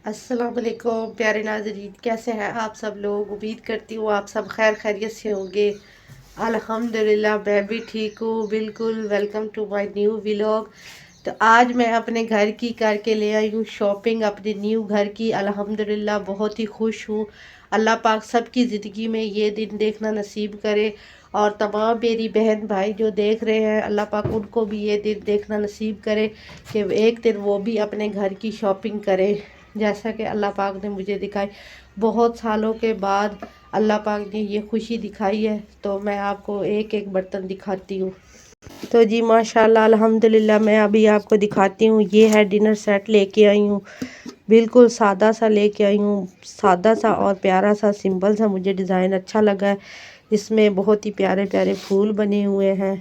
अस्सलाम वालेकुम प्यारे नाज़रीन, कैसे हैं आप सब लोग। उम्मीद करती हूँ आप सब खैर खैरियत से होंगे। अल्हम्दुलिल्लाह मैं भी ठीक हूँ बिल्कुल। Welcome to my new vlog. तो आज मैं अपने घर की करके ले आई हूँ शॉपिंग अपने न्यू घर की। अल्हम्दुलिल्लाह बहुत ही खुश हूँ। अल्लाह पाक सबकी ज़िंदगी में ये दिन देखना नसीब करे और तमाम मेरी बहन भाई जो देख रहे हैं अल्लाह पाक उनको भी ये दिन देखना नसीब करे कि एक दिन वो भी अपने घर की शॉपिंग करें जैसा कि अल्लाह पाक ने मुझे दिखाई। बहुत सालों के बाद अल्लाह पाक ने ये खुशी दिखाई है। तो मैं आपको एक एक बर्तन दिखाती हूँ। तो जी माशाल्लाह अल्हम्दुलिल्लाह मैं अभी आपको दिखाती हूँ। ये है डिनर सेट लेके आई हूँ। बिल्कुल सादा सा लेके आई हूँ। सादा सा और प्यारा सा सिंपल सा मुझे डिज़ाइन अच्छा लगा है। इसमें बहुत ही प्यारे प्यारे फूल बने हुए हैं।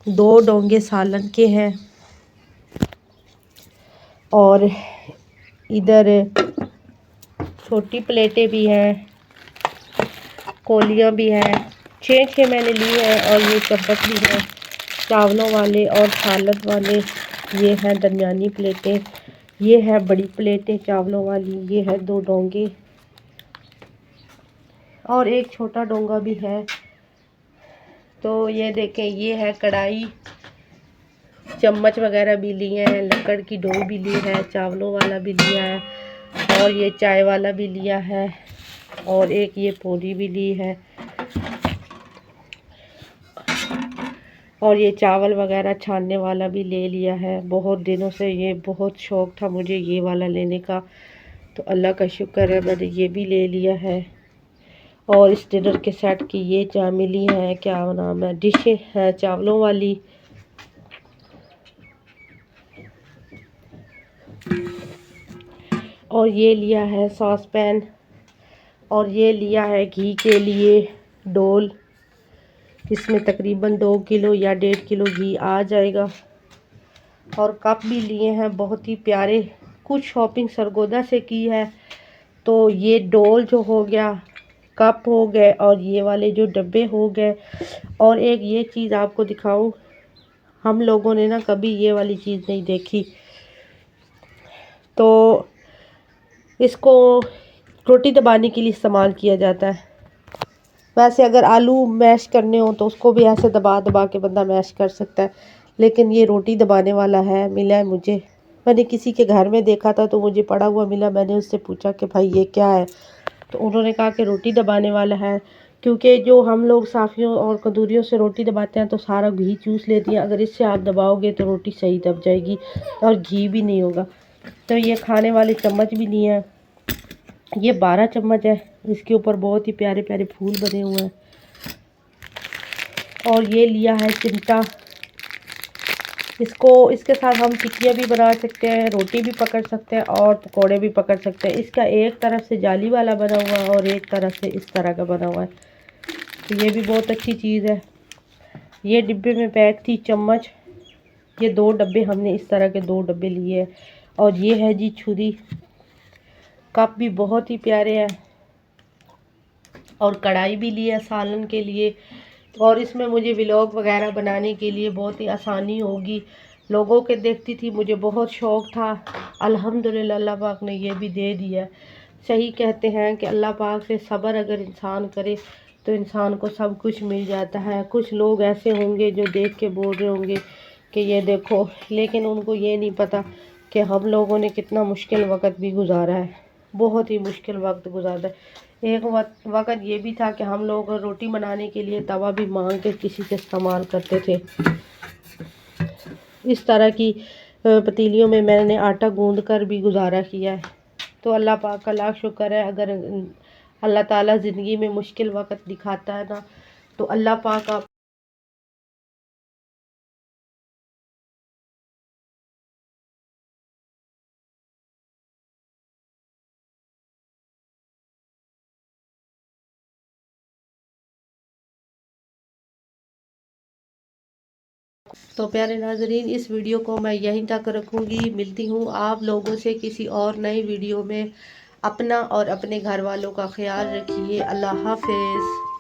2 डोंगे सालन के हैं और इधर छोटी प्लेटें भी हैं, कोलियाँ भी हैं। 6 मैंने ली हैं और ये चम्मच भी हैं चावलों वाले और सालन वाले। ये हैं दरमियानी प्लेटें, ये है बड़ी प्लेटें चावलों वाली। ये है 2 डोंगे और एक छोटा डोंगा भी है। तो ये देखें, ये है कढ़ाई। चम्मच वगैरह भी लिए हैं, लकड़ की डो भी ली है, चावलों वाला भी लिया है और ये चाय वाला भी लिया है और एक ये पोली भी ली है और ये चावल वगैरह छानने वाला भी ले लिया है। बहुत दिनों से ये बहुत शौक़ था मुझे ये वाला लेने का, तो अल्लाह का शुक्र है मैंने ये भी ले लिया है। और इस डिनर के सेट की ये मिली है, क्या नाम है, डिशें हैं चावलों वाली। और ये लिया है सॉस पैन और ये लिया है घी के लिए डोल। इसमें तकरीबन 2 किलो या 1.5 किलो घी आ जाएगा। और कप भी लिए हैं बहुत ही प्यारे। कुछ शॉपिंग सरगोदा से की है। तो ये डोल जो हो गया, कप हो गए और ये वाले जो डब्बे हो गए। और एक ये चीज़ आपको दिखाऊं, हम लोगों ने ना कभी ये वाली चीज़ नहीं देखी। तो इसको रोटी दबाने के लिए इस्तेमाल किया जाता है। वैसे अगर आलू मैश करने हो तो उसको भी ऐसे दबा दबा के बंदा मैश कर सकता है, लेकिन ये रोटी दबाने वाला है, मिला है मुझे। मैंने किसी के घर में देखा था तो मुझे पड़ा हुआ मिला। मैंने उससे पूछा कि भाई ये क्या है, तो उन्होंने कहा कि रोटी दबाने वाला है। क्योंकि जो हम लोग साफियों और कदूरियों से रोटी दबाते हैं तो सारा घी चूस लेती है, अगर इससे आप दबाओगे तो रोटी सही दब जाएगी और घी भी नहीं होगा। तो ये खाने वाले चम्मच भी लिए हैं, ये 12 चम्मच है। इसके ऊपर बहुत ही प्यारे प्यारे फूल बने हुए हैं। और ये लिया है चिमटा, इसके साथ हम टिक्कियाँ भी बना सकते हैं, रोटी भी पकड़ सकते हैं और पकोड़े भी पकड़ सकते हैं। इसका एक तरफ से जाली वाला बना हुआ है और एक तरफ से इस तरह का बना हुआ है, तो ये भी बहुत अच्छी चीज़ है। ये डिब्बे में पैक थी चम्मच। ये 2 डब्बे हमने इस तरह के 2 डब्बे लिए हैं। और ये है जी छुरी। कप भी बहुत ही प्यारे हैं और कढ़ाई भी ली है सालन के लिए। और इसमें मुझे व्लॉग वगैरह बनाने के लिए बहुत ही आसानी होगी। लोगों के देखती थी, मुझे बहुत शौक़ था। अल्हम्दुलिल्लाह अल्लाह पाक ने ये भी दे दिया। सही कहते हैं कि अल्लाह पाक से सब्र अगर इंसान करे तो इंसान को सब कुछ मिल जाता है। कुछ लोग ऐसे होंगे जो देख के बोल रहे होंगे कि ये देखो, लेकिन उनको ये नहीं पता कि हम लोगों ने कितना मुश्किल वक़्त भी गुजारा है, बहुत ही मुश्किल वक्त गुजारा है। एक वक्त ये भी था कि हम लोग रोटी बनाने के लिए तवा भी मांग के किसी से इस्तेमाल करते थे। इस तरह की पतीलियों में मैंने आटा गूंद कर भी गुजारा किया है। तो अल्लाह पाक का लाख शुक्र है, अगर अल्लाह ताला ज़िंदगी में मुश्किल वक्त दिखाता है ना, तो अल्लाह पाक आप तो प्यारे नाजरीन, इस वीडियो को मैं यहीं तक रखूँगी। मिलती हूँ आप लोगों से किसी और नई वीडियो में। अपना और अपने घर वालों का ख्याल रखिए। अल्लाह हाफ़िज़।